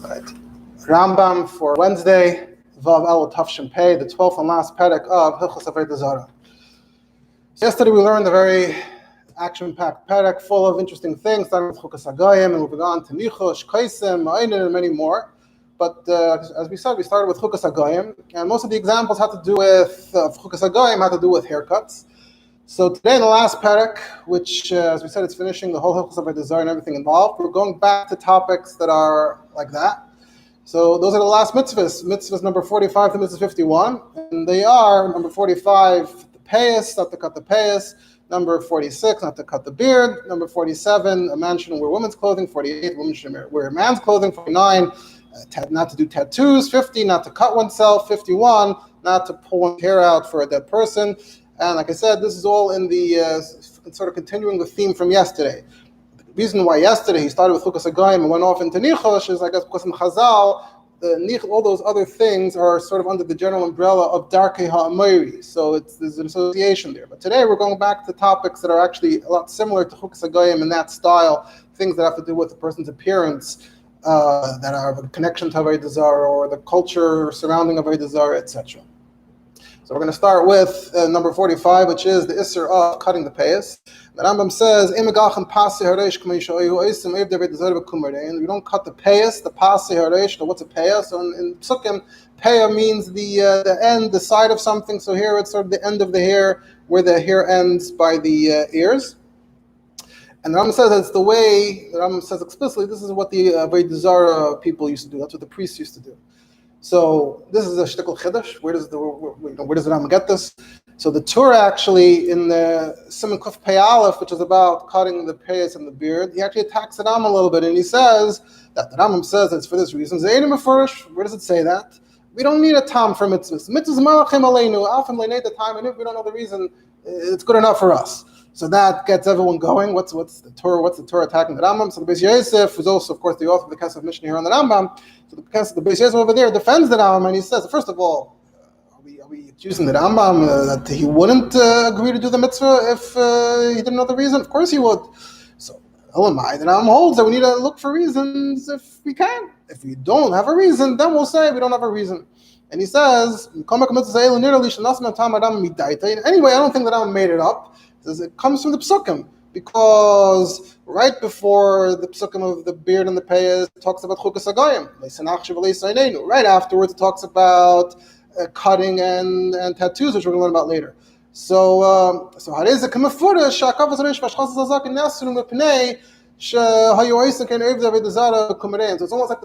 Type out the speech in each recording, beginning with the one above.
Right. Rambam for Wednesday, Vav El Tafshin Pei, the 12th and last Perek of Hilchos Avoda Zara. So yesterday we learned a very action-packed Perek full of interesting things, starting with Chukos HaGoyim and moving on to Nichos, Kaisim, Ma'ayin, and many more. But as we said, we started with Chukos HaGoyim, and most of the examples had to do with Chukos HaGoyim had to do with haircuts. So today in the last Perek, which as we said, it's finishing the whole Hilchos Avoda Zara and everything involved, we're going back to topics that are like that. So those are the last mitzvahs number 45 to mitzvah 51, and they are number 45, the payas, not to cut the payas, number 46, not to cut the beard, number 47, a man shouldn't wear women's clothing, 48, women shouldn't wear man's clothing, 49, not to do tattoos, 50, not to cut oneself, 51, not to pull one's hair out for a dead person. And like I said, this is all in the sort of continuing the theme from yesterday. The reason why yesterday he started with Chukos HaGoyim and went off into Nichos is, I guess, because in Chazal, all those other things are sort of under the general umbrella of Darkei HaAmori. So there's an association there. But today we're going back to topics that are actually a lot similar to Chukos HaGoyim in that style, things that have to do with the person's appearance, that are a connection to Avoda Zara or the culture surrounding Avoda Zara, etc. So we're going to start with number 45, which is the Isser of cutting the payas. The Rambam says, you don't cut the payas, the pasi haresh. So what's a payas? So in Psukim, paya means the end, the side of something. So here it's sort of the end of the hair, where the hair ends by the ears. And the Rambam says it's the way, the Rambam says explicitly, this is what the Avoda Zara people used to do. That's what the priests used to do. So this is a shtickle chiddush. Where does the Rambam get this? So the Torah actually in the Siman Kuf Pei Aleph, which is about cutting the payas and the beard, he actually attacks the Rambam a little bit, and he says that the Rambam says it's for this reason. Where does it say that? We don't need a tam for mitzvahs. Mitzvahs malachim aleinu. Often they need the time, and if we don't know the reason, it's good enough for us. So that gets everyone going. What's the Torah? What's the Torah attacking the Rambam? So the Beis Yosef is also, of course, the author of the Kesef Mishnah here on the Rambam. So the Beis Yosef over there defends the Rambam, and he says, first of all, are we accusing the Rambam that he wouldn't agree to do the mitzvah if he didn't know the reason? Of course he would. So the Rambam holds that we need to look for reasons if we can. If we don't have a reason, then we'll say we don't have a reason. And he says, anyway, I don't think that Rambam made it up. It comes from the Psukim, because right before the Psukim of the beard and the payas, it talks about Chukos HaGoyim. Right afterwards, it talks about cutting and tattoos, which we're going to learn about later. So it's almost like the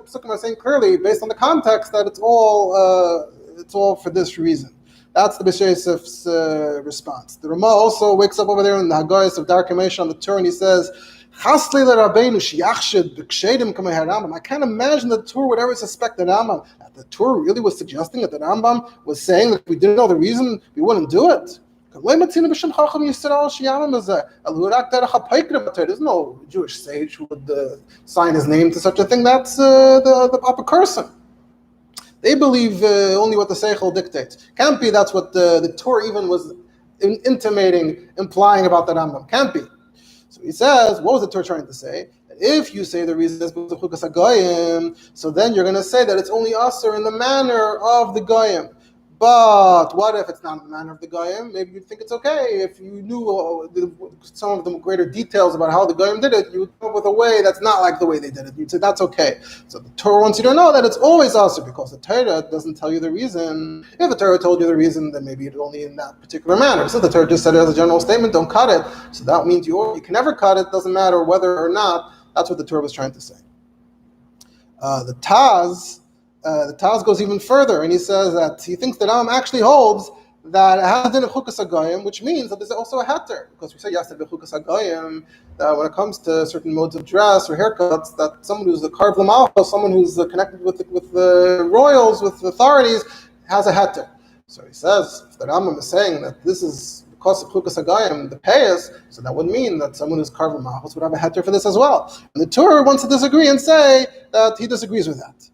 Psukim are saying clearly, based on the context, that it's all for this reason. That's the Beis Yosef's response. The Ramah also wakes up over there in the Haggais of Darkei Moshe on the Torah, and he says, I can't imagine that the Torah would ever suspect the Rambam. That the Torah really was suggesting that the Rambam was saying that if we didn't know the reason, we wouldn't do it. There's no Jewish sage who would sign his name to such a thing. That's the proper person. They believe only what the Seichel dictates. Can't be that's what the Torah even was intimating, implying about the Rambam. Can't be. So he says, what was the Torah trying to say? That if you say the reason is because of Chukos HaGoyim, so then you're going to say that it's only usher in the manner of the Goyim. But what if it's not in the manner of the Goyim? Maybe you'd think it's okay. If you knew some of the greater details about how the Goyim did it, you would come up with a way that's not like the way they did it. You'd say that's okay. So the Torah wants you to know that it's always usher, because the Torah doesn't tell you the reason. If the Torah told you the reason, then maybe it's only in that particular manner. So the Torah just said it as a general statement, don't cut it. So that means you can never cut it. Doesn't matter whether or not. That's what the Torah was trying to say. The Taz goes even further, and he says that he thinks that Rambam actually holds that it has din of Chukos HaGoyim, which means that there's also a heter, because we said yesterday Chukos HaGoyim that when it comes to certain modes of dress or haircuts, that someone who's a karv l'malchus, someone who's connected with the royals, with authorities, has a heter. So he says, if the Rambam is saying that this is because of Chukos HaGoyim, the payas, so that would mean that someone who's karv l'malchus would have a heter for this as well. And the Torah wants to disagree and say that he disagrees with that.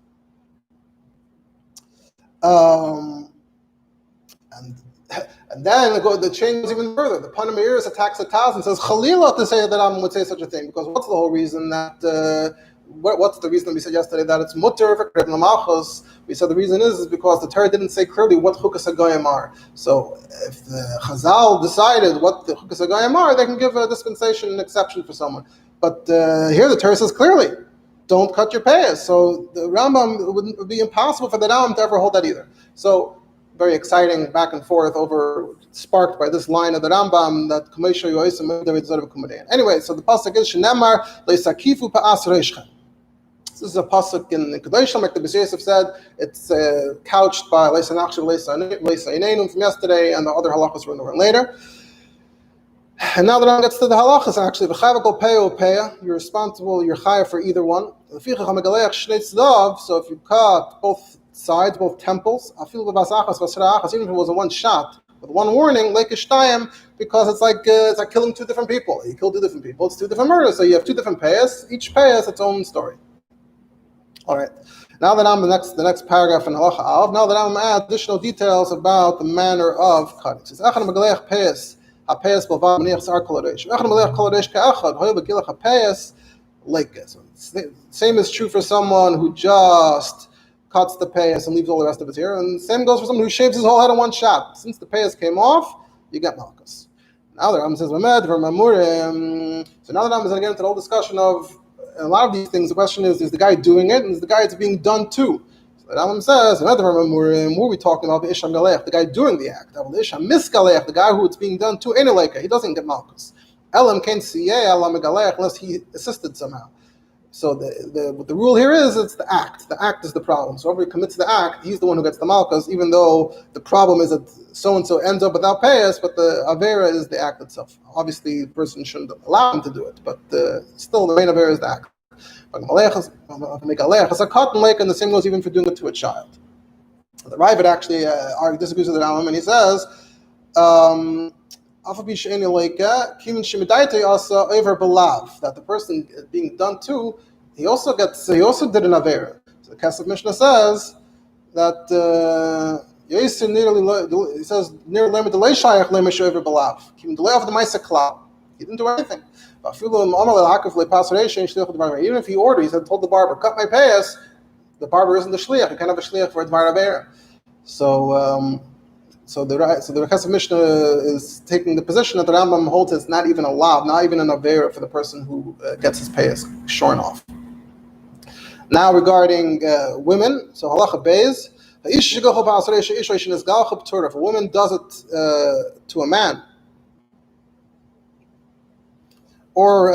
And then the chain goes even further. The Panameiris attacks the Taz and says Chalila to say that Rambam would say such a thing, because what's the whole reason that what's the reason we said yesterday that it's mutter for Kreb Lamalchus? We said the reason is because the Torah didn't say clearly what Chukas HaGoyim are. So if the Chazal decided what the Chukas HaGoyim are, they can give a dispensation, an exception for someone. But here the Torah says clearly, don't cut your payas. So the Rambam, it would be impossible for the Rambam to ever hold that either. So very exciting back and forth sparked by this line of the Rambam that anyway, so the pasuk is Shenemar Leisakifu Pa'as Reishchem. This is a pasuk in Kedoshim, like the B'Sheis have said. It's couched by Leisa Nachshav Leisa Ineinum from yesterday, and the other halachas we're going to learn later. And now the Rambam gets to the halachas actually. V'chayv kol peya, you're responsible, you're chayav for either one. So if you cut both sides, both temples, even if it was a one shot, with one warning, like ishtayim, because it's like killing two different people. You kill two different people, it's two different murders, so you have two different payas. Each payas has its own story. All right. Now that I'm the next paragraph in halacha av. Now that I'm add additional details about the manner of cutting. It says echan megalech payas hapayas b'vav meniach sar koladesh. Echan megalech koladesh ka'achad hoyel begilach hapayas lekes. Same is true for someone who just cuts the payas and leaves all the rest of it here. And same goes for someone who shaves his whole head in one shot. Since the payas came off, you get malchus. Now the Rambam says, so now the Rambam is going to get into the whole discussion of a lot of these things. The question is the guy doing it, and is the guy it's being done to? So the Rambam says, what are we talking about? The guy doing the act. The guy who it's being done to, he doesn't get malchus. Unless he assisted somehow. So the rule here is it's the act. The act is the problem. So whoever commits the act, he's the one who gets the malchus, even though the problem is that so-and-so ends up without payas, but the avera is the act itself. Obviously, the person shouldn't allow him to do it, but still the main avera is the act. And the same goes even for doing it to a child. The Rabbi actually disagrees with the Rambam, and he says, that the person being done to, he also did an avera. So the Kesef Mishnah says that he says near limit delay shayach lemish over belav. Even delay off the ma'isa klal. He didn't do anything. Even if he ordered, he said, told the barber, cut my payas. The barber isn't the shliach. He can't have a shliach for a dvar avera. So the Kesef Mishnah is taking the position that the Rambam holds it's not even allowed, not even an avera for the person who gets his payas shorn off. Now regarding women, so halacha beis, if a woman does it to a man, or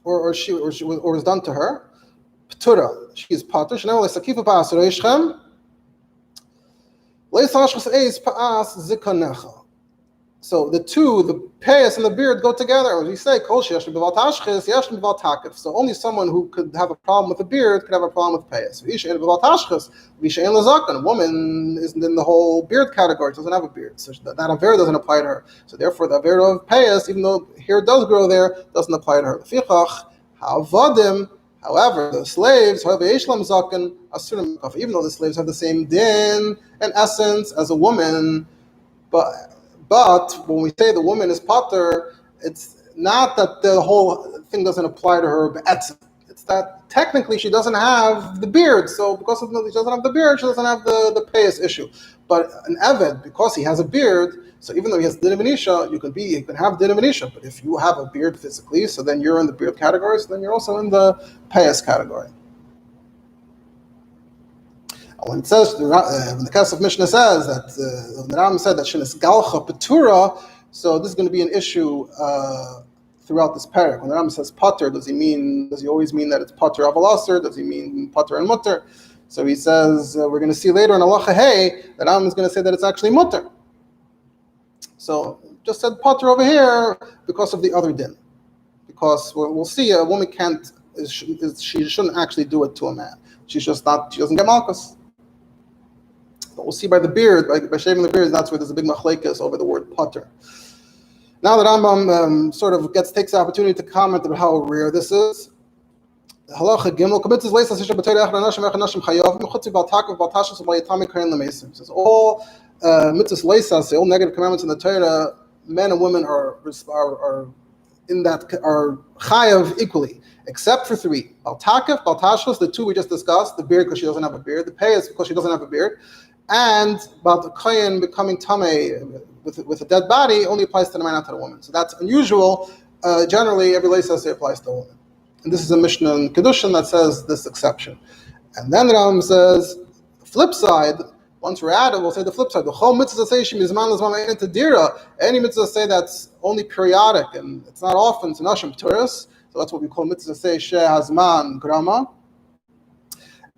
was done to her, p'tura, she is patur. So the payas and the beard go together. As we say, so only someone who could have a problem with the beard could have a problem with payas. A woman isn't in the whole beard category, doesn't have a beard. So that avera doesn't apply to her. So therefore the avera of payas, even though hair does grow there, doesn't apply to her. However, the slaves, even though the slaves have the same din and essence as a woman, but when we say the woman is pater, it's not that the whole thing doesn't apply to her, but it's that technically she doesn't have the beard. So because she doesn't have the beard, she doesn't have the payas issue. But an eved, because he has a beard, so even though he has din of Anisha, you can have din of Anisha. But if you have a beard physically, so then you're in the beard category, so then you're also in the payas category. When it says, when the Kesef Mishnah says that the Rambam said that shenis galcha petura, so this is going to be an issue throughout this perek. When the Rambam says pater, does he always mean that it's pater aval aser? Does he mean pater and mutter? So he says, we're going to see later in halacha hey, that Rambam is going to say that it's actually mutter. So just said pater over here because of the other din. Because we'll see a woman she shouldn't actually do it to a man. She doesn't get malchus. But we'll see by the beard, by shaving the beard, that's where there's a big machlekes over the word pater. Now that Rambam sort of takes the opportunity to comment about how rare this is. Halacha Gimel commits leisa sisha b'tei echad anashim echad anashim chayav mechutzi b'altakav b'altashas b'layitami kain l'meisim. It says all mitzvahs leisa, all negative commandments in the Torah, men and women are in that are chayav equally, except for three. Baltakif, Baltashlos, the two we just discussed, the beard because she doesn't have a beard, the payas because she doesn't have a beard, and about the kohen becoming tamei with a dead body only applies to the man, not to the woman. So that's unusual. Generally, every lay says it applies to the woman. And this is a Mishnah in Kedushin that says this exception. And then the Rambam says, the flip side, once we're at it, we'll say the flip side. The whole mitzvah say any mitzvah say that's only periodic and it's not often, it's nashim p'turis. So that's what we call mitzvah say she hazman grama.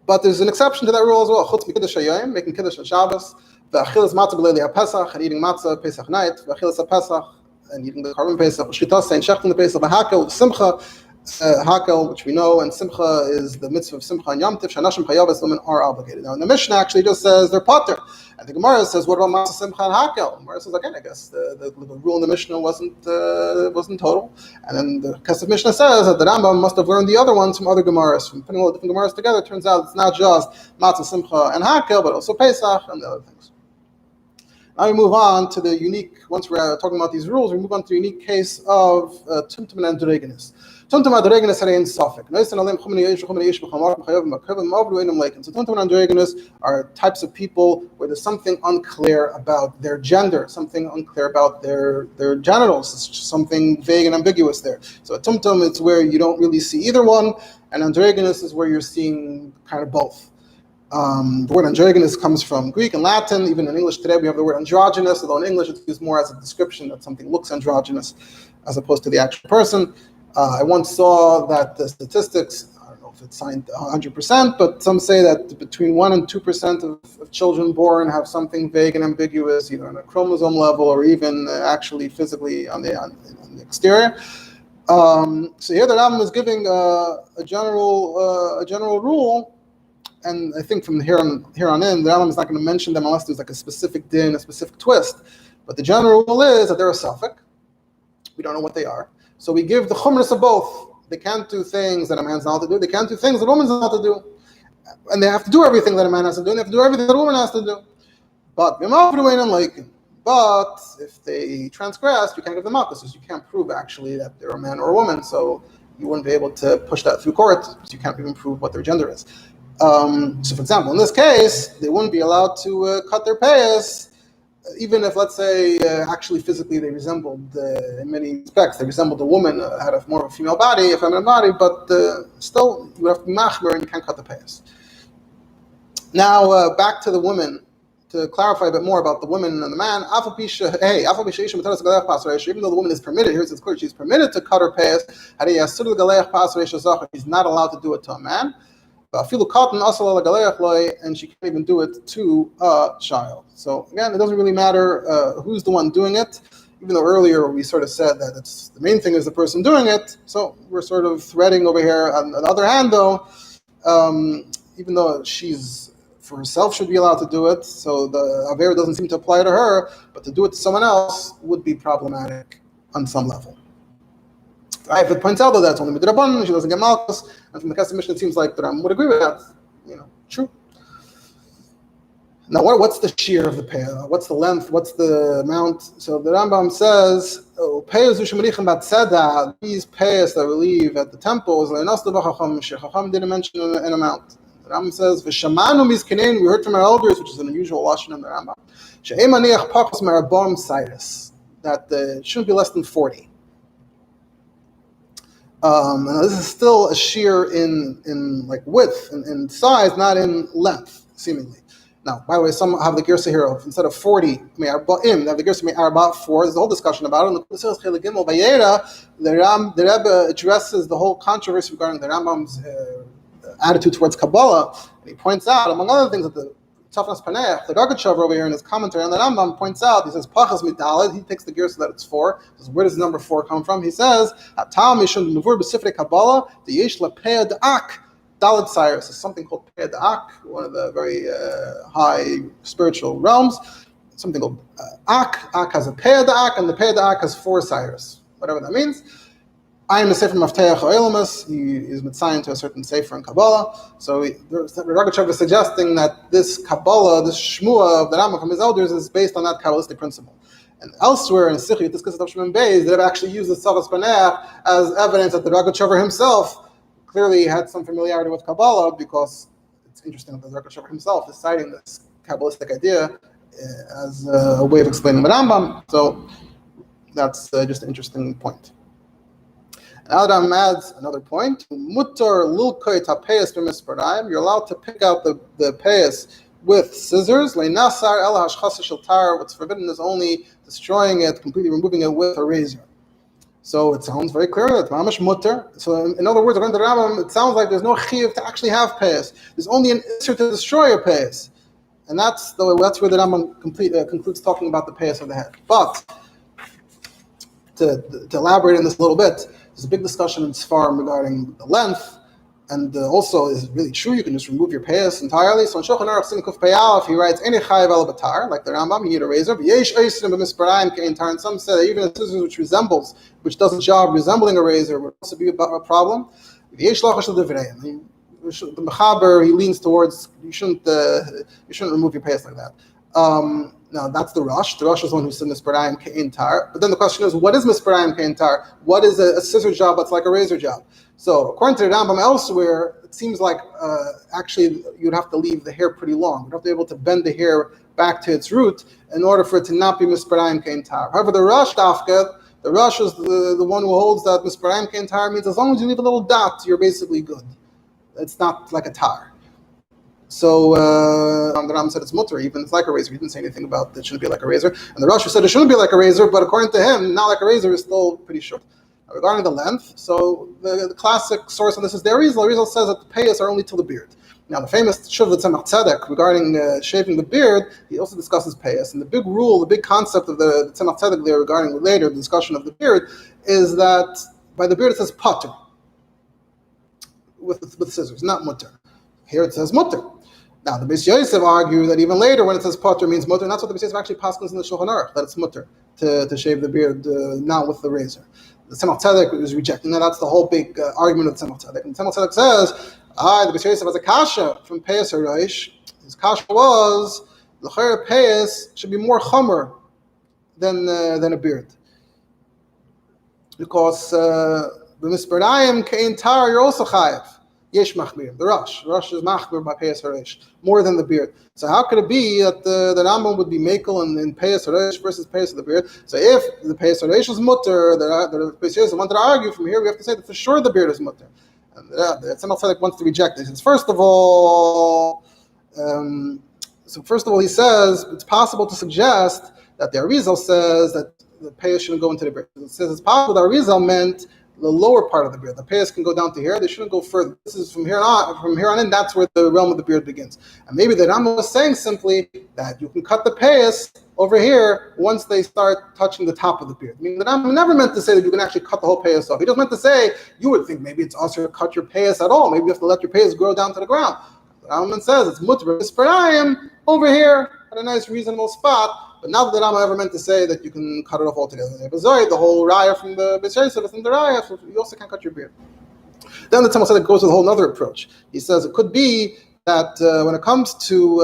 But there's an exception to that rule as well. Chutz mikiddush hayom, making kiddush on Shabbos, v'achilas matzah b'leili haPesach, and eating matzah Pesach night, v'achilas haPesach, and eating the korban Pesach, v'shlitas and shechting the Pesach, v'hakel simcha. Hakel, which we know, and Simcha is the mitzvah of Simcha and Yom Tif. Shanashim Chayavas, women are obligated. Now, in the Mishnah actually just says they're potter, and the Gemara says, "What about Matzah Simcha and Hakel?" The Gemara says, "Again, I guess the rule in the Mishnah wasn't total." And then the Kesef Mishnah says that the Rambam must have learned the other ones from other Gemaras. From putting all the different Gemaras together, it turns out it's not just Matzah Simcha and Hakel, but also Pesach and the other things. Now we move on to the unique. Once we're talking about these rules, we move on to the unique case of Tumtum and Androgenes. Tumtum and Androgenes are in Suffolk. So Tumtum and Androgenes are types of people where there's something unclear about their gender, something unclear about their genitals. It's just something vague and ambiguous there. So Tumtum, it's where you don't really see either one, and Androgenes is where you're seeing kind of both. The word androgynous comes from Greek and Latin. Even in English today, we have the word androgynous, although in English it's used more as a description that something looks androgynous as opposed to the actual person. I once saw that the statistics, I don't know if it's signed 100%, but some say that between 1 and 2% of children born have something vague and ambiguous, either on a chromosome level or even actually physically on the exterior. So here the Rambam is giving a general rule. And I think from here on in, the Rambam is not going to mention them unless there's like a specific din, a specific twist. But the general rule is that they're a suffix. We don't know what they are. So we give the chumras of both. They can't do things that a man's not to do. They can't do things that a woman's not to do. And they have to do everything that a man has to do. And they have to do everything that a woman has to do. But if they transgress, you can't give them malchus. You can't prove actually that they're a man or a woman. So you wouldn't be able to push that through court because you can't even prove what their gender is. So, for example, in this case, they wouldn't be allowed to cut their payas, even if, let's say, actually physically they resembled, in many respects, they resembled a woman, had more of a female body, a feminine body, but still, you have to be machmer and you can't cut the payas. Now, back to the women, to clarify a bit more about the woman and the man. Even though the woman is permitted, here's it's clear, she's permitted to cut her payas, she's not allowed to do it to a man. And she can't even do it to a child. So again, it doesn't really matter who's the one doing it, even though earlier we sort of said that it's the main thing is the person doing it. So we're sort of threading over here. On the other hand, though, even though she's for herself should be allowed to do it, so the Aver doesn't seem to apply to her, but to do it to someone else would be problematic on some level. If it points out though that's only midrabanan, she doesn't get malchus, and from the Kesef Mishnah it seems like the Rambam would agree with that. True. Now, what's the shear of the payah? What's the length? What's the amount? So the Rambam says, these payahs that we leave at the temples, Chacham didn't mention an amount. The Rambam says, we heard from our elders, which is an unusual lashon in the Rambam, that it shouldn't be less than 40. And this is still a shear in like width and in size, not in length, seemingly. Now, by the way, some have the girsa here of instead of 40, they have the girsa about 4. There's a whole discussion about it. The Rebbe addresses the whole controversy regarding the Rambam's attitude towards Kabbalah. And he points out, among other things, that the Tzafnas Paneach, the Rogatchover over here in his commentary on the Rambam points out, he says, Pachas Midalad, he takes the gear so that it's 4. He says, where does the number 4 come from? He says, Atam Mishum Nuvur B'Sifrei Kabbalah, the Yesh LaPeah Da'ak, Dalad Cyrus is something called Peah Da'ak, one of the very high spiritual realms, something called Ak. Ak has a Peah Da'ak, and the Peah Da'ak has 4 Cyrus, whatever that means. I am the Sefer Mafteach Ha'olamus. He is mitzayin to a certain Sefer in Kabbalah. So Rogatchover is suggesting that this Kabbalah, this Shmua of the Rambam from his elders is based on that Kabbalistic principle. And elsewhere in Sikhi, discussed Tavshim Beis, they've actually used the Tzavas Paneh as evidence that the Rogatchover himself clearly had some familiarity with Kabbalah, because it's interesting that the Rogatchover himself is citing this Kabbalistic idea as a way of explaining the Rambam. So that's just an interesting point. Adam adds another point. Mutar lilkoi tapeyas b'misparayim. You're allowed to pick out the payas with scissors. Leinasar el hashchasa shel tar. What's forbidden is only destroying it, completely removing it with a razor. So it sounds very clear that mamash mutar. So in other words, according to the Rambam, it sounds like there's no chiyuv to actually have payas. There's only an issur to destroy a payas, and that's where the Rambam concludes talking about the payas of the head. But to elaborate on this a little bit, there's a big discussion in Sfarim regarding the length, and also, is it really true you can just remove your payas entirely? So in Shulchan Aruch Sin Kuf Peyalef, he writes, "Any chayav el batar," like the Rambam, you need a razor. V'yesh oisrim b'misparayim kein tar, and some say that even a scissors which does a job resembling a razor, would also be a problem. V'yesh lachash l'divrei. The Mechaber, he leans towards you shouldn't remove your payas like that. Now that's the Rosh. The Rosh is the one who said misparayim kein tar. But then the question is, what is misparayim kein tar? What is a scissor job that's like a razor job? So according to the Rambam elsewhere, it seems like actually you'd have to leave the hair pretty long. You'd have to be able to bend the hair back to its root in order for it to not be misparayim kein tar. However, the Rosh Dafka, the Rosh is the one who holds that misparayim kein tar means as long as you leave a little dot, you're basically good. It's not like a tar. So the Rambam said it's mutter, even it's like a razor. He didn't say anything about that it shouldn't be like a razor. And the Rosh said it shouldn't be like a razor, but according to him, not like a razor is still pretty short. Regarding the length, so the classic source on this is the Arizal. The Arizal says that the payas are only till the beard. Now the famous Shuvah Tzemach Tzedek regarding shaving the beard, he also discusses payas. And the big rule, the big concept of the Tzemach Tzedek there regarding later the discussion of the beard is that by the beard it says pater with scissors, not mutter. Here it says mutter. Now the Beis Yosef argue that even later when it says pater means mutter, and that's what the Beis Yosef actually paskins in the Shulchan Aruch, that it's mutter to shave the beard now with the razor. The Tzemach Tzedek is rejecting that. That's the whole big argument of the Tzemach Tzedek. And the Tzemach Tzedek says, the Beis Yosef has a kasha from Peyas HaRosh. His kasha was, the L'chayr Peyas should be more chomer than a beard. Because the Misparayim Kein Tar, you're also chayav. Yesh machmir. The Rosh is machmir by Peyas HaRosh, more than the beard. So how could it be that the Rambam would be makel in Peyas HaRosh versus Peyas of the beard? So if the Peyas HaRosh is mutter, the Beis Yosef wanted to argue from here, we have to say that for sure the beard is mutter. And the Tzemach Tzedek wants to reject this. He says, first of all, he says it's possible to suggest that the Arizal says that the payas shouldn't go into the beard. It says it's possible that Arizal meant the lower part of the beard. The payas can go down to here. They shouldn't go further. This is from here on in. That's where the realm of the beard begins. And maybe the Rambam was saying simply that you can cut the payas over here once they start touching the top of the beard. I mean, the Rambam never meant to say that you can actually cut the whole payas off. He just meant to say you would think maybe it's also to cut your payas at all. Maybe you have to let your payas grow down to the ground. The Rambam says it's mutter b'misparayim over here at a nice reasonable spot. But not that the Rambam ever meant to say that you can cut it off altogether. The whole raya from the Beis Yosef is in the raya, so you also can't cut your beard. Then the Tzemach Tzedek goes with a whole other approach. He says it could be that when it comes to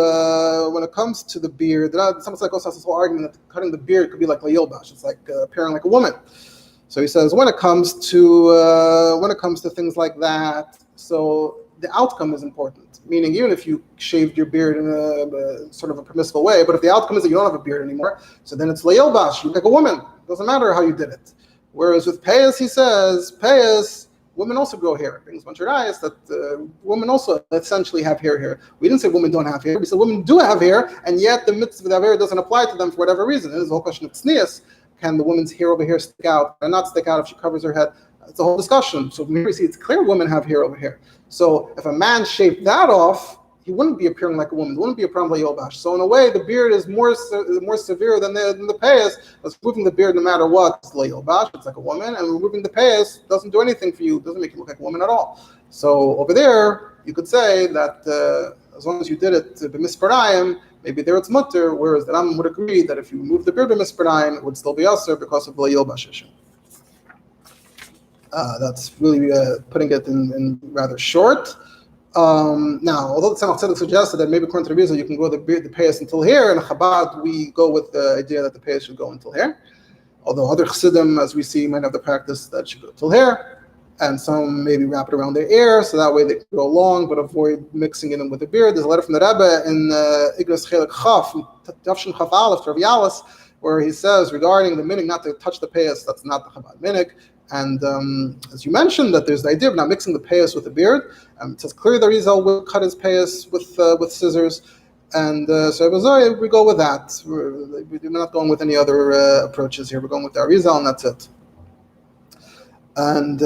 the beard, the Tzemach Tzedek also has this whole argument that cutting the beard could be like layilbash. It's like appearing like a woman. So he says when it comes to things like that, so the outcome is important. Meaning, even if you shaved your beard in a sort of a permissible way, but if the outcome is that you don't have a beard anymore, so then it's layilbash. You look like a woman. It doesn't matter how you did it. Whereas with payas, he says, payas, women also grow hair. It brings a bunch of rayas that women also essentially have hair here. We didn't say women don't have hair. We said women do have hair, and yet the mitzvah of hair doesn't apply to them for whatever reason. It is the whole question of tznius. Can the woman's hair over here stick out or not stick out if she covers her head? It's a whole discussion. So here we see it's clear women have hair over here. So if a man shaved that off, he wouldn't be appearing like a woman. It wouldn't be a problem like Yolbash. So in a way, the beard is more severe than the payas. It's removing the beard no matter what. It's like Yolbash. It's like a woman. And removing the payas doesn't do anything for you. It doesn't make you look like a woman at all. So over there, you could say that as long as you did it b'misparayim, maybe there it's mutter, whereas the Rambam would agree that if you remove the beard b'misparayim, it would still be aser because of the Yolbash issue. That's really putting it in rather short. Now, although the Tzemach Tzedek suggested that maybe according to the Rizal you can go the payas until here, and Chabad we go with the idea that the payas should go until here. Although other Chassidim, as we see, might have the practice that should go till here, and some maybe wrap it around their ear, so that way they can go long, but avoid mixing it in with the beard. There's a letter from the Rebbe in Igros Chelik Chaf, Tafshin Chaf Aleph, to Rav Yalis, where he says regarding the minhag not to touch the payas, that's not the Chabad minhag. And as you mentioned, that there's the idea of not mixing the payas with the beard. It says clearly the Rizal will cut his payas with scissors. And so we go with that. We're not going with any other approaches here. We're going with the Rizal, and that's it. And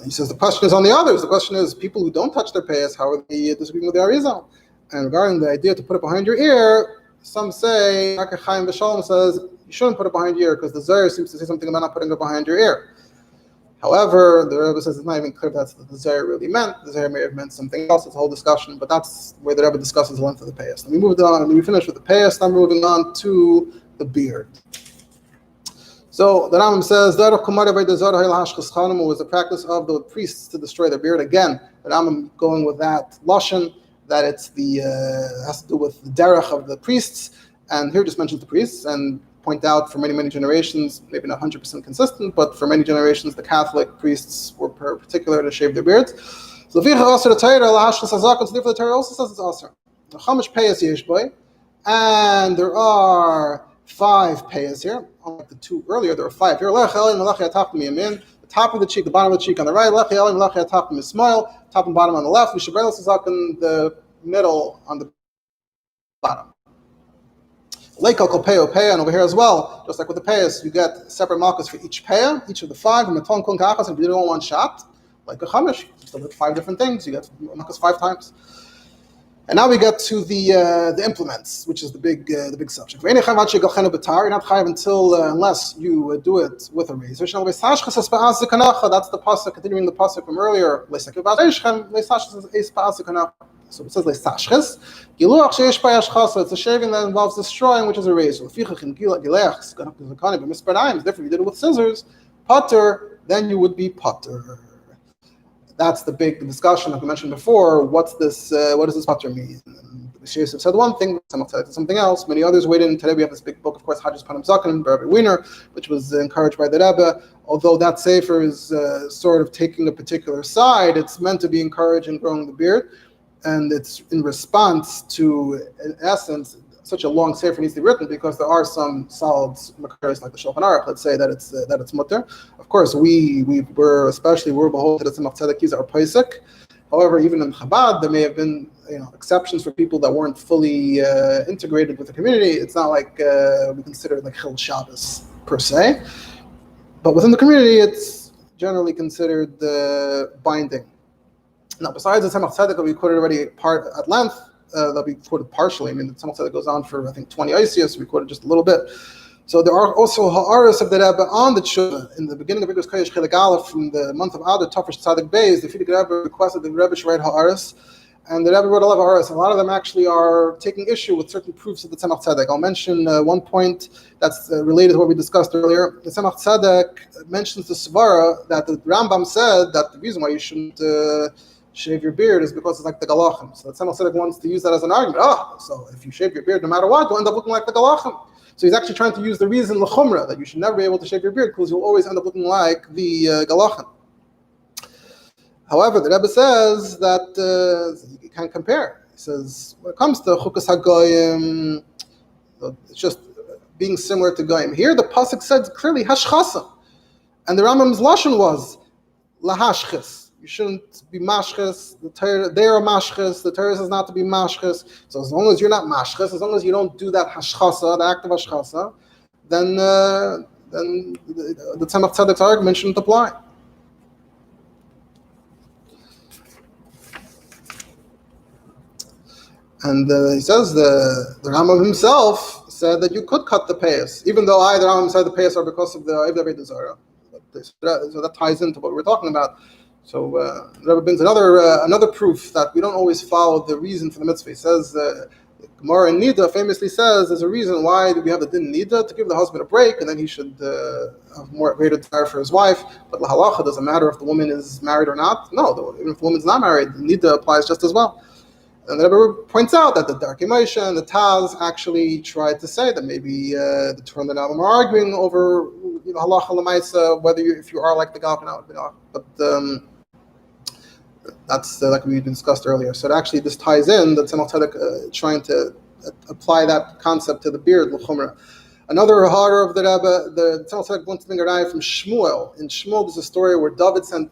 he says the question is on the others. The question is people who don't touch their payas, how are they disagreeing with the Rizal? And regarding the idea to put it behind your ear, some say, Chaim V'Shalom says, you shouldn't put it behind your ear because the Zara seems to say something about not putting it behind your ear. However, the Rebbe says it's not even clear that's what the Zara really meant. The Zara may have meant something else. It's a whole discussion, but that's where the Rebbe discusses the length of the payas. And we moved on, and we finished with the payas. Now we're moving on to the beard. So the Rambam says, was the practice of the priests to destroy their beard. Again, the Rambam going with that lashon, that it's has to do with the derech of the priests, and here just mentions the priests, and point out for many, many generations, maybe not 100% consistent, but for many generations, the Catholic priests were particular to shave their beards. So the Torah also says it's also. And there are 5 payas here. Unlike the 2 earlier, there are 5 here. The top of the cheek, the bottom of the cheek on the right, top and bottom on the left, the middle on the bottom. And over here as well, just like with the payas, you get separate malchus for each paya, each of the 5, and if you did it all one shot, like a chamish, you still get 5 different things, you get malchus 5 times. And now we get to the implements, which is the big subject. You're not chayav until unless you do it with a razor. That's the pasuk, continuing the pasuk from earlier. So it says leisashches. It's a shaving that involves destroying, which is a razor. It's different. You did it with scissors. Putter, then you would be putter. That's the big discussion, like we mentioned before. What's this? What does this putter mean? The Sheikhs have said one thing, some have said something else. Many others weighed in. Today we have this big book, of course, Hajjus Panim Zaken, Rabbi Wiener, which was encouraged by the Rebbe. Although that sefer is sort of taking a particular side, it's meant to be encouraging growing the beard. And it's in response to, in essence, such a long sefer needs to be written because there are some solid makaris like the Shulchan Aruch. Let's say that it's mutter. Of course, we're beholden to the Tzemach Tzedek are Pesach. However, even in Chabad, there may have been exceptions for people that weren't fully integrated with the community. It's not like we consider it like Chil Shabbos per se, but within the community, it's generally considered binding. Now, besides the Tzemach Tzedek that we quoted already at length, that we quoted partially. I mean, the Tzemach Tzedek goes on for, I think, 20 Isias. We quoted just a little bit. So there are also ha'aras of the Rebbe on the tshuva. In the beginning of Igros Kodesh Chelik Aleph, from the month of Adar, Tafresh Tzadik Beis, the Frierdiker Rebbe requested the Rebbe should write ha'aras. And the Rebbe wrote a lot of ha'aras. A lot of them actually are taking issue with certain proofs of the Tzemach Tzedek. I'll mention one point that's related to what we discussed earlier. The Tzemach Tzedek mentions the Svara that the Rambam said that the reason why you shouldn't shave your beard is because it's like the Galachim. So the Tzemach Tzedek wants to use that as an argument. So if you shave your beard, no matter what, you'll end up looking like the Galachim. So he's actually trying to use the reason l'chumra that you should never be able to shave your beard because you'll always end up looking like the Galachim. However, the Rebbe says that you can't compare. He says when it comes to chukas hagoyim, it's just being similar to goyim. Here, the pasuk said clearly hashchasa, and the Rambam's lashon was lahashchis. You shouldn't be mashches. The Torah, they are mashches. The Torah says not to be mashches. So as long as you're not mashches, as long as you don't do that hashchasa, the act of hashchasa, then the Tzemach Tzedek's argument shouldn't apply. And he says the Rambam himself said that you could cut the payas, even though the Rambam said the payas are because of the Avoda Zara. So that ties into what we're talking about. So Rebbe brings another proof that we don't always follow the reason for the mitzvah. He says the Gemara in Nida famously says there's a reason why we have the din Nida, to give the husband a break, and then he should have more greater desire for his wife. But la halacha doesn't matter if the woman is married or not. No, even if the woman's not married, the Nida applies just as well. And the Rabbi points out that the Darkei Moshe and the Taz actually tried to say that maybe the Torah and the Rambam are arguing over halacha l'maisa, whether if you are like the Galkan out, but that's like we discussed earlier. So actually, this ties in the Tzemach Tzedek trying to apply that concept to the beard l'chumra. Another horror of the Rebbe, the Tzemach Tzedek wants to bring a raya from Shmuel. In Shmuel, there's a story where David sent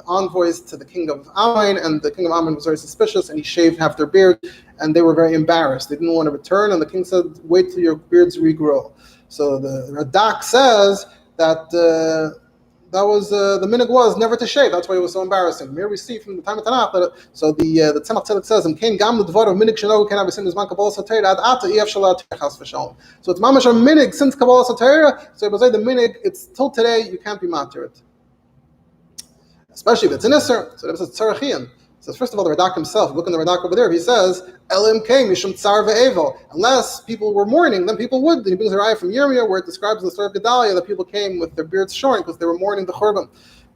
envoys to the king of Ammon, and the king of Ammon was very suspicious, and he shaved half their beard, and they were very embarrassed. They didn't want to return, and the king said, "Wait till your beards regrow." So the Radak says that that was the minhag was never to shave. That's why it was so embarrassing. Here we see from the time of Tanakh that so the Tzemach Tzedek says, "Im gam l'dvar of minhag shelo can have seen zman kabbalah satira ad ata ef shalat chas v'shalom." So it's mamash a minhag since kabbalah satira. So it was like the minhag. It's till today you can't be matir it, especially if it's an isser. So it says tzarachian. So first of all, the Radak himself, look in the Radak over there, he says, Elim came, Mishum Tsar ve'evel. Unless people were mourning, then people would. He brings a raya from Yirmiyah where it describes the story of Gedalia that people came with their beards shorn because they were mourning the Churban.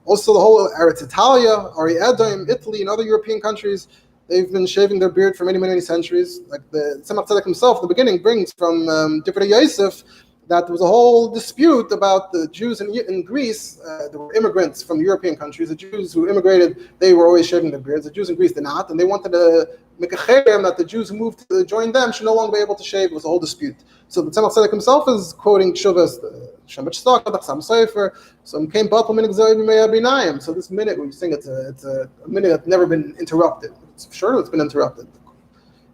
Also the whole Eretz Italia, Ari Edom, Italy, and other European countries, they've been shaving their beard for many, many centuries. Like the Tzemach Tzedek himself, in the beginning, brings from Divrei Yosef, that there was a whole dispute about the Jews in Greece. There were immigrants from European countries. The Jews who immigrated, they were always shaving their beards. The Jews in Greece did not, and they wanted to make a cherem that the Jews who moved to join them should no longer be able to shave. It was a whole dispute. So the Tzemach Tzedek himself is quoting Shuvas, Shemet Shtak, Sam Sefer. So came Batal Minhag Zoy B'Mei Abinayim. So this minute we sing it's a minute that's never been interrupted. It's been interrupted.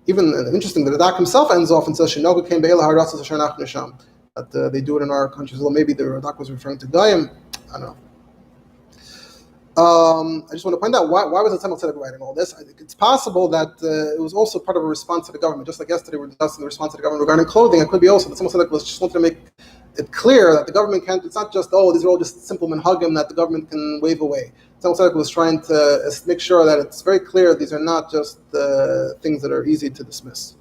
Even interesting, the Radak himself ends off and says, "Shenoga came Be'ela Haratzas Asher Nach Nisham." That they do it in our countries. Well, maybe the Radak was referring to Goyim. I don't know. I just want to point out why was the Tzemach Tzedek writing all this? I think it's possible that it was also part of a response to the government. Just like yesterday we were discussing the response to the government regarding clothing, it could be also the Tzemach Tzedek was just wanting to make it clear that the government can't. It's not just these are all just simple minhagim that the government can wave away. Tzemach Tzedek was trying to make sure that it's very clear these are not just things that are easy to dismiss.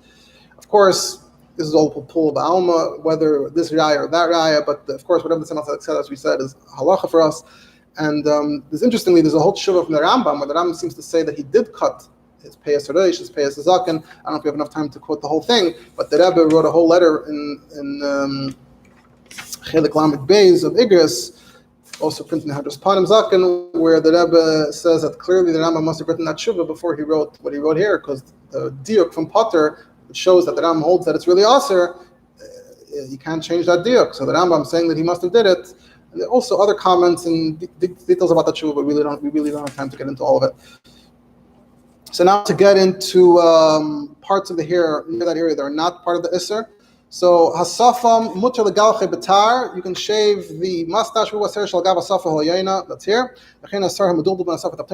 Of course, this is all pull of alma, whether this raya or that raya, but of course, whatever the Tzemach Tzedek said, as we said, is halacha for us. And interestingly, there's a whole shuvah from the Rambam, where the Rambam seems to say that he did cut his peyas hareish, his peyas hazaken. I don't know if we have enough time to quote the whole thing, but the Rebbe wrote a whole letter in Chelik Lamed Beis of Igris, also printed in Hadras Panim Zaken, where the Rebbe says that clearly the Rambam must have written that shuvah before he wrote what he wrote here, because the diuk from Potter, which shows that the Rambam holds that it's really aser, you can't change that diuk. So the Rambam saying that he must have did it. And there are also other comments and details about that shuvah, but we really don't have time to get into all of it. So now to get into parts of the hair near that area that are not part of the isser. So hasafam mutar legalche betar, you can shave the mustache. That's here.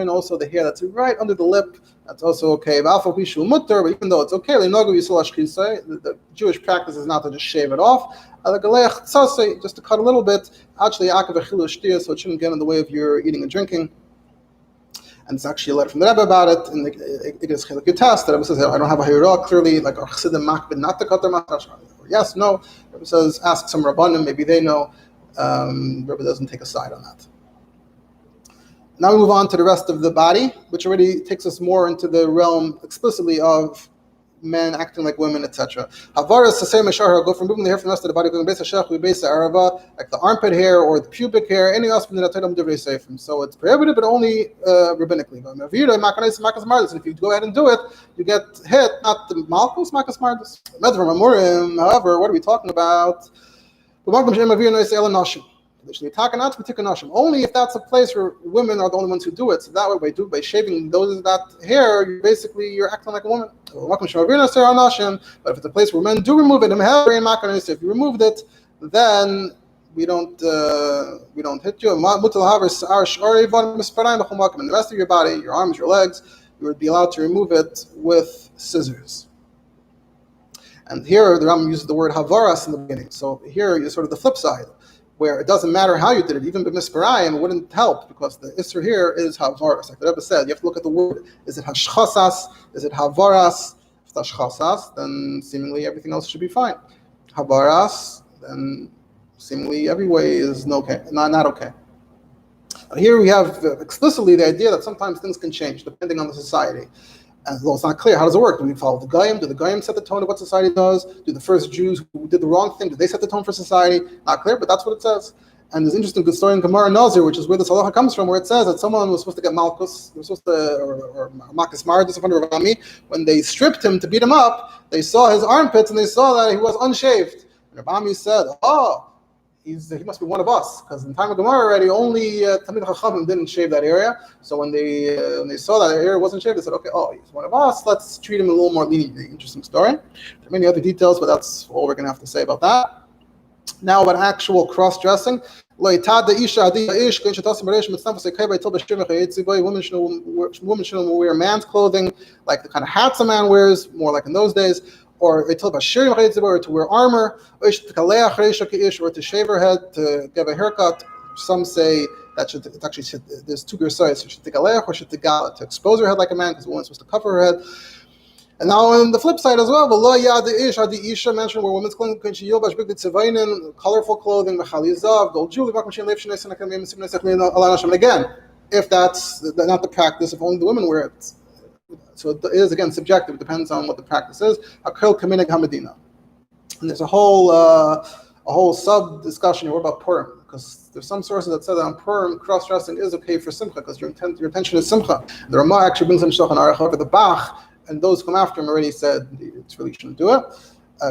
Also the hair that's right under the lip, that's also okay. But even though it's okay, the Jewish practice is not to just shave it off. Just to cut a little bit, so it shouldn't get in the way of your eating and drinking. And it's actually a letter from the Rebbe about it. In the Igros Chelik Yutas, the Rebbe says, I don't have a hayra, clearly, like our Chassidim makbid not to cut their mustache. Yes, no. The Rebbe says, ask some Rabbanim, maybe they know. The Rebbe doesn't take a side on that. Now we move on to the rest of the body, which already takes us more into the realm explicitly of men acting like women, etc. Havaras sasei meshahar, go from moving the hair from the rest of the body, going base hashach, base arava, like the armpit hair or the pubic hair, any else from the natayim divrei seifim. So it's prohibited, but only rabbinically. And if you go ahead and do it, you get hit, not the malchus makas mardus. However, what are we talking about? Only if that's a place where women are the only ones who do it. So that way, by shaving that hair, you're acting like a woman. But if it's a place where men do remove it, if you removed it, then we don't hit you. And the rest of your body, your arms, your legs, you would be allowed to remove it with scissors. And here the Rambam uses the word havaras in the beginning. So here is sort of the flip side, where it doesn't matter how you did it, even b'misparayim, it wouldn't help, because the isser here is havaras. Like the Rebbe said, you have to look at the word. Is it hashchasas? Is it havaras? If it's ashchasas, then seemingly everything else should be fine. Habaras, then seemingly every way is not okay. Here we have explicitly the idea that sometimes things can change depending on the society. And though it's not clear, how does it work? Do we follow the Goyim? Do the Goyim set the tone of what society does? Do the first Jews who did the wrong thing, do they set the tone for society? Not clear, but that's what it says. And there's an interesting good story in Gemara Nazir, which is where this halacha comes from, where it says that someone was supposed to get malchus, they were supposed to, or malchus mardus in front of Rami. When they stripped him to beat him up, they saw his armpits and they saw that he was unshaved. And Rabbi said, he must be one of us, because in time of Gemara already, only Talmid Chachamim didn't shave that area. So when they saw that area wasn't shaved, they said, okay, he's one of us, let's treat him a little more leniently. Interesting story. There are many other details, but that's all we're going to have to say about that. Now about actual cross-dressing. Women shouldn't wear man's clothing, like the kind of hats a man wears, more like in those days, or to wear armor, or to shave her head, to give a haircut. Some say that there's two sides, to expose her head like a man, because a woman's supposed to cover her head. And now on the flip side as well, mentioned where women's clothing, colorful clothing, gold jewelry. Again, if that's not the practice, if only the women wear it. So it is, again, subjective. It depends on what the practice is. And there's a whole sub-discussion here. What about Purim? Because there's some sources that say that on Purim, cross-dressing is okay for Simcha, because your intention is Simcha. The Rambam actually brings in Shulchan Aruch. However, the Bach and those who come after him already said it really shouldn't do it.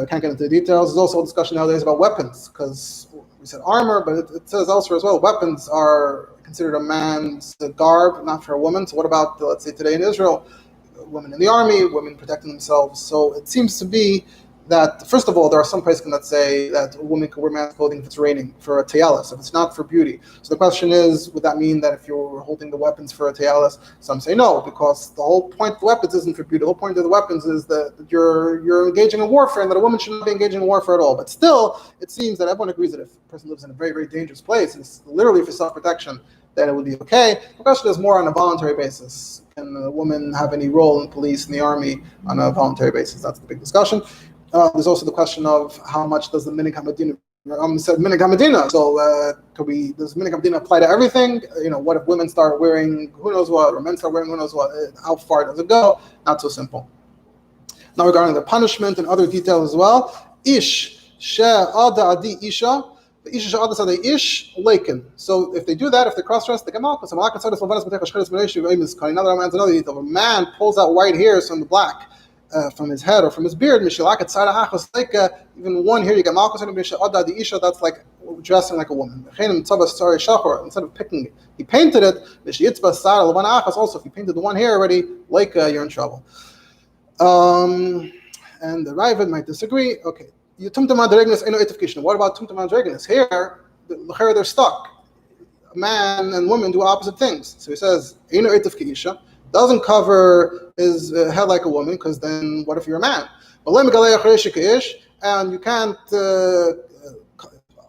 Can't get into the details. There's also a discussion nowadays about weapons, because we said armor, but it says elsewhere as well, weapons are considered a man's garb, not for a woman. So what about, let's say today in Israel, women in the army, women protecting themselves? So it seems to be that, first of all, there are some places that say that a woman can wear man's clothing if it's raining, for a teyalis, if it's not for beauty. So the question is, would that mean that if you're holding the weapons for a teyalis? Some say no, because the whole point of the weapons isn't for beauty. The whole point of the weapons is that you're engaging in warfare, and that a woman should not be engaging in warfare at all. But still, it seems that everyone agrees that if a person lives in a very, very dangerous place, it's literally for self-protection, then it would be okay. The question is more on a voluntary basis. Can a woman have any role in police, in the army, on a voluntary basis? That's the big discussion. There's also the question of how much does the Minhag HaMedina said Minhag HaMedina. So does Minhag HaMedina apply to everything? What if women start wearing who knows what, or men start wearing who knows what? How far does it go? Not so simple. Now regarding the punishment and other details as well. Ish she'ada adi isha. So if they do that, if they cross-dress, they come out. Another detail. A man pulls out white hairs from the black, from his head or from his beard. Even one here, you get malchus. That's like dressing like a woman. Instead of picking it, he painted it. Also, if you painted the one hair already, you're in trouble. And the Ravid might disagree. Okay. What about Tumtum Andreginus? Here, they're stuck. Man and woman do opposite things. So he says, doesn't cover his head like a woman, because then what if you're a man? And you can't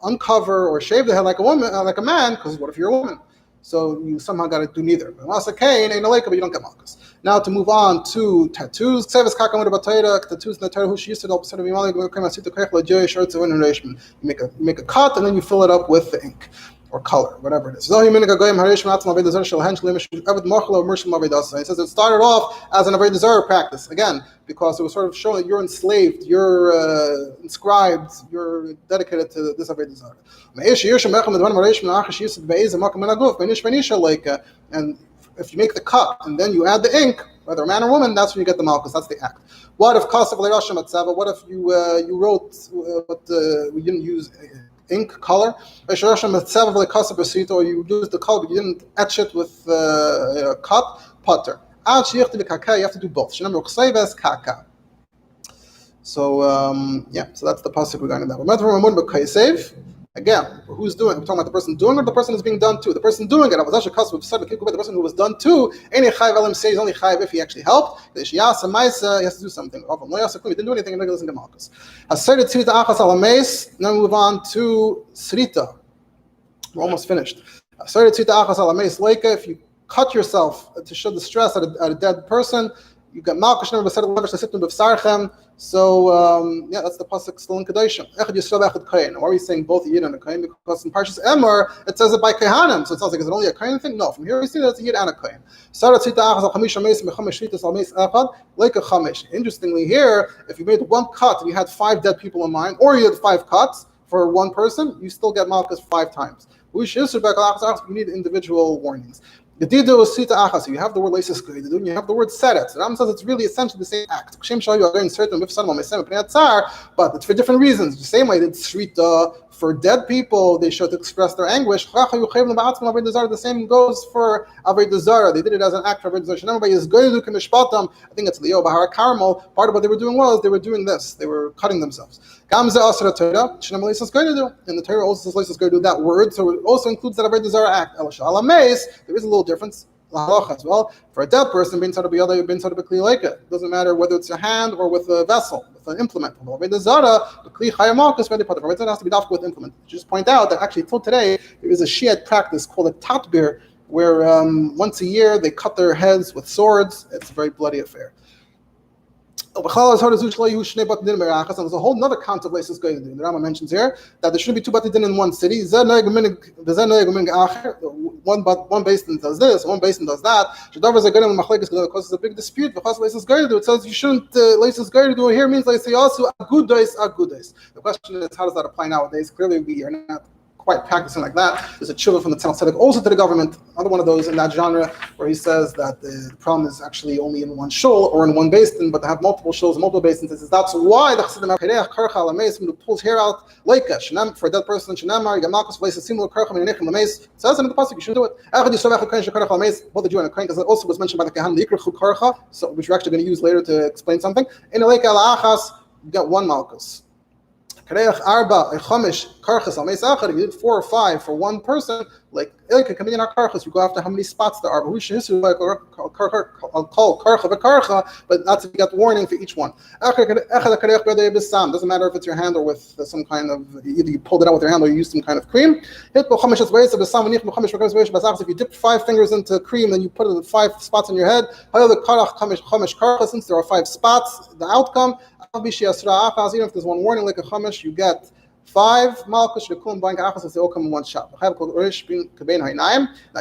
uncover or shave the head like a woman, like a man, because what if you're a woman? So you somehow got to do neither. But you don't get malchus. Now to move on to tattoos. Tattoos in the Torah, who she used to you make a cut and then you fill it up with the ink or color, whatever it is. He says it started off as an Avoda Zara practice, again, because it was sort of showing that you're enslaved, you're inscribed, you're dedicated to this Avoda Zara. And if you make the cut and then you add the ink, whether a man or woman, that's when you get the malchus. That's the act. What if what if you wrote we didn't use ink color, or you used the color but you didn't etch it with cut putter. You have to do both. So so that's the pasuk regarding that. Again, who's doing it? We're talking about the person doing it, or the person is being done to. The person doing it, the person who was done to, he's only chayiv if he actually helped. He has to do something. He didn't do anything, and he doesn't get malchus. Now we move on to srita. We're almost finished. If you cut yourself to show the stress at a dead person, You got Malkush never said leverage the system of Sarchem. So that's the pasuk still in Kedoshim. Echad Yisrael Echad Kohen. Why are we saying both Yid and a Kohen? Because in Parshas Emor it says it by Kohanim. So it sounds like is it only a Kohen thing? No. From here we see that it's a Yid and a Kohen. Interestingly here, if you made one cut and you had 5 dead people in mind, or you had 5 cuts for one person, you still get Malchus 5 times. You need individual warnings. You have the word leisus goydin, and you have the word seret. So Rambam says it's really essentially the same act. But it's for different reasons. The same way that shrita for dead people, they should express their anguish. The same goes for Avoda Zara. They did it as an act for Avoda Zara. I think it's Leo Bahar Carmel. Part of what they were doing was they were doing this. They were cutting themselves. And the Torah also says leisus goydin that word, so it also includes that Avoda Zara act. There is a little difference as well. For a dead person, it doesn't matter whether it's a hand or with a vessel, with an implement. The Zara, the Kli Chayamalkus, where they put it. It has to be dafka with implement. Just point out that actually till today there is a Shiite practice called a tatbir, where once a year they cut their heads with swords. It's a very bloody affair. And there's a whole other concept of leisus goydin. The Rambam mentions here that there shouldn't be 2 batidin in one city. One basin does this, one basin does that. Because it's a big dispute. It says you shouldn't leisus goydin here means like say also agudais. The question is, how does that apply nowadays? Clearly we are not quite practicing like that. There's a tshuva from the Tzemach Tzedek also to the government, another one of those in that genre, where he says that the problem is actually only in one shul or in one basin, but they have multiple shuls, multiple basins. He says that's why the Chassidim who pulls hair out for a dead person. It says in the pasuk you should do it. Both the Jew and the Kohen, because it also was mentioned by the Kahan, so which we're actually going to use later to explain something. In the Leika al-Achas, you got 1 malchus. If you did 4 or 5 for one person, like you go after how many spots there are. But that's if you got warning for each one. Doesn't matter if it's your hand or with some kind of, either you pulled it out with your hand or you used some kind of cream. If you dip 5 fingers into cream, then you put it in 5 spots on your head. Since there are 5 spots, the outcome, even if there's one warning like a chamesh, you get 5 malchus shekulim buying achas as they all come in one shot. Now,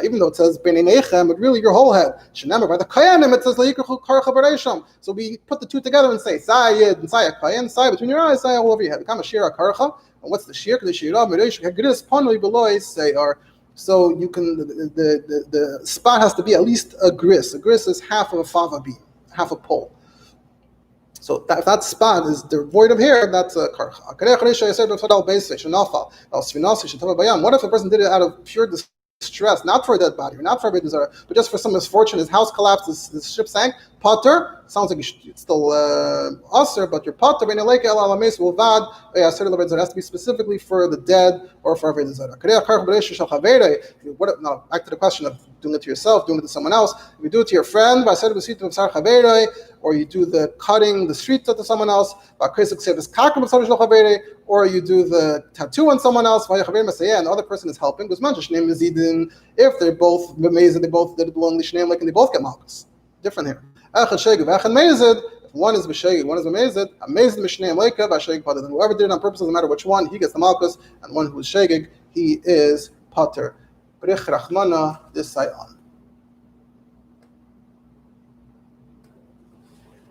even though it says beineinechem, but really your whole head. Shenemar by the kayanim it says leikruchu karcha b'reisham. So we put the 2 together and say sayid and sayah kayan, sayah between your eyes, sayah all over your head. Become a shira karcha. And what's the shir? The shira mereish hagris panoi beloy say or. So you can the spot has to be at least a gris. A gris is half of a fava beam, half a pole. So if that spot is devoid of hair, that's a karcha. What if a person did it out of pure distress, not for a dead body, or not for a Zara, but just for some misfortune? His house collapsed, his ship sank. Potter sounds like it's still usher, but your potter it has to be specifically for the dead or for a Zara. Now back to the question of doing it to yourself, doing it to someone else. If you do it to your friend, or you do the cutting the street to someone else, or you do the tattoo on someone else, and the other person is helping. If they're both amazing, they both did it belong to and they both get malchus. Different here. If one is b'shegig, one is amazed mishneim leikav, then whoever did it on purpose, doesn't matter which one, he gets the malchus, and one who is shegig, he is pater. Brich Rachmana, this I on.